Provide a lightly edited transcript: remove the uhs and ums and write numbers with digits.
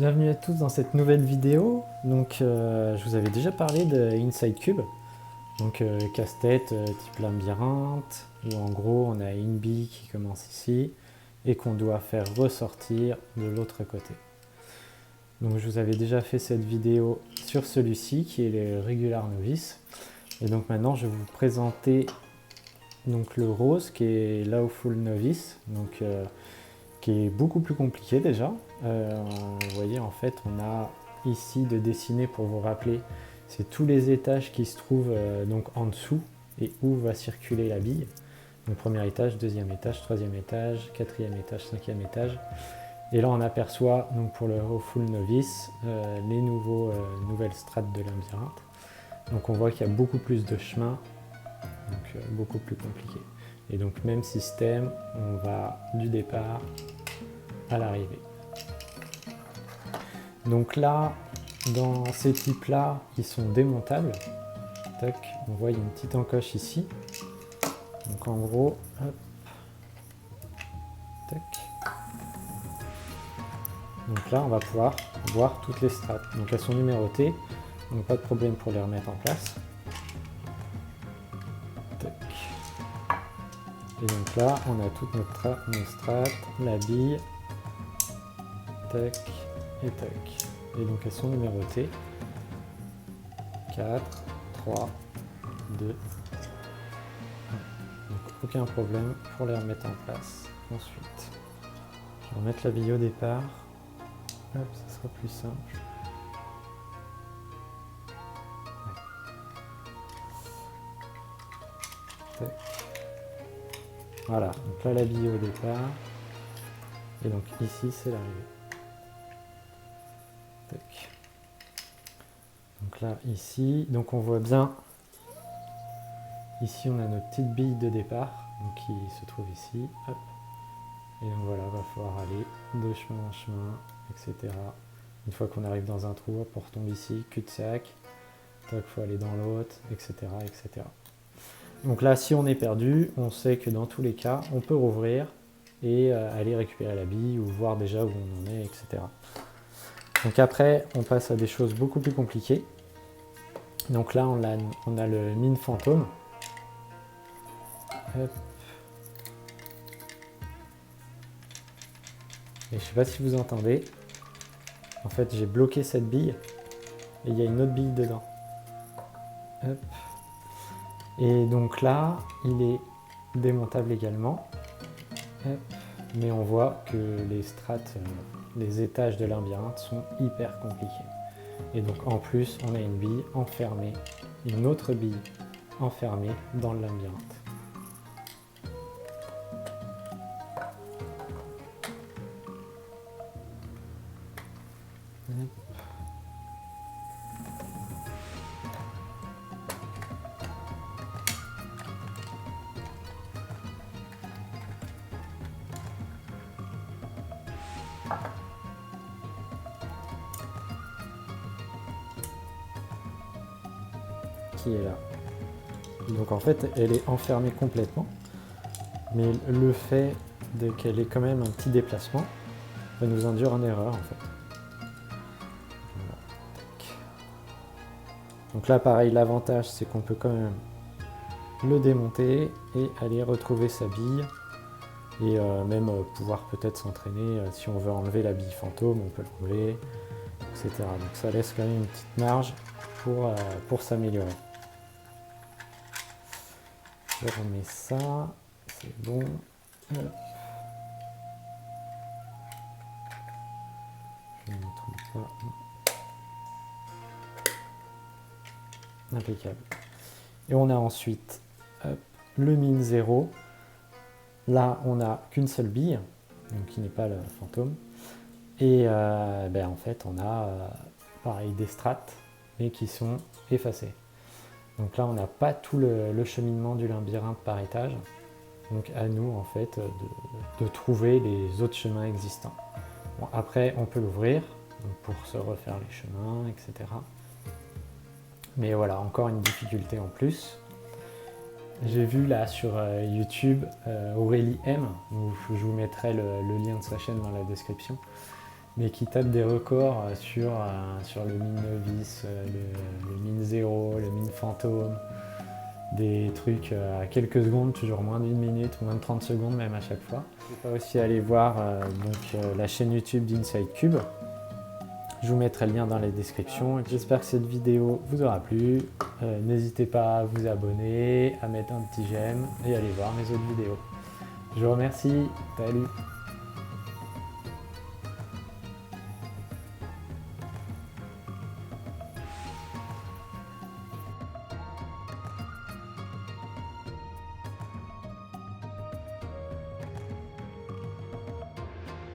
Bienvenue à tous dans cette nouvelle vidéo. Donc, je vous avais déjà parlé de Inside Cube, donc casse-tête type labyrinthe, où en gros on a une bille qui commence ici et qu'on doit faire ressortir de l'autre côté. Donc, je vous avais déjà fait cette vidéo sur celui-ci qui est le Regular Novice. Et donc maintenant je vais vous présenter donc, le rose qui est Lawful Novice, donc, qui est beaucoup plus compliqué déjà. Vous voyez, en fait, on a ici de dessiner, pour vous rappeler, c'est tous les étages qui se trouvent donc en dessous et où va circuler la bille. Donc premier étage, deuxième étage, troisième étage, quatrième étage, cinquième étage. Et là, on aperçoit donc pour le Full Novice les nouvelles strates de labyrinthe. Donc on voit qu'il y a beaucoup plus de chemins, donc beaucoup plus compliqué. Et donc même système, on va du départ à l'arrivée. Donc là, dans ces types-là, ils sont démontables. Tac, on voit il y a une petite encoche ici. Donc en gros, hop, tac. Donc là, on va pouvoir voir toutes les strates. Donc elles sont numérotées, donc pas de problème pour les remettre en place. Tac. Et donc là, on a toutes nos strates, la bille, tac et tac. Et donc elles sont numérotées. 4, 3, 2, 1. Donc aucun problème pour les remettre en place. Ensuite, je vais remettre la bille au départ. Hop, ça sera plus simple. Ouais. Tac. Voilà, donc là la bille au départ. Et donc ici c'est l'arrivée. Tac. Donc là, ici, donc on voit bien, ici on a notre petite bille de départ, donc qui se trouve ici, hop. Et donc voilà, il va falloir aller de chemin en chemin, etc. Une fois qu'on arrive dans un trou, hop, on retombe ici, cul-de-sac, tac, il faut aller dans l'autre, etc., etc. Donc là, si on est perdu, on sait que dans tous les cas, on peut rouvrir et aller récupérer la bille ou voir déjà où on en est, etc. Donc après, on passe à des choses beaucoup plus compliquées. Donc là, on a le mine fantôme. Hop. Et je ne sais pas si vous entendez. En fait, j'ai bloqué cette bille et il y a une autre bille dedans. Hop. Et donc là, il est démontable également. Hop. Mais on voit que les strates, les étages de labyrinthe sont hyper compliqués. Et donc en plus, on a une bille enfermée, une autre bille enfermée dans le labyrinthe. Qui est là. Donc en fait, elle est enfermée complètement, mais le fait qu'elle ait quand même un petit déplacement va nous induire en erreur en fait. Voilà. Donc là pareil, l'avantage c'est qu'on peut quand même le démonter et aller retrouver sa bille et même pouvoir peut-être s'entraîner si on veut enlever la bille fantôme, on peut l'enlever, etc. Donc ça laisse quand même une petite marge pour s'améliorer. Je remets ça, c'est bon. Hop. Je ne me trompe pas. Impeccable. Et on a ensuite hop, le mine 0. Là, on n'a qu'une seule bille, donc qui n'est pas le fantôme. Et en fait, on a pareil des strates, mais qui sont effacées. Donc là, on n'a pas tout le cheminement du labyrinthe par étage. Donc à nous, en fait, de trouver les autres chemins existants. Bon, après, on peut l'ouvrir pour se refaire les chemins, etc. Mais voilà, encore une difficulté en plus. J'ai vu là sur YouTube Aurélie M, où je vous mettrai le lien de sa chaîne dans la description, mais qui tape des records sur le mine novice, le mine 0, le mine fantôme, des trucs à quelques secondes, toujours moins d'une minute, moins de 30 secondes même à chaque fois. Je vais aussi aller voir la chaîne YouTube d'InsideCube. Je vous mettrai le lien dans les descriptions. J'espère que cette vidéo vous aura plu. N'hésitez pas à vous abonner, à mettre un petit j'aime et à aller voir mes autres vidéos. Je vous remercie. Salut!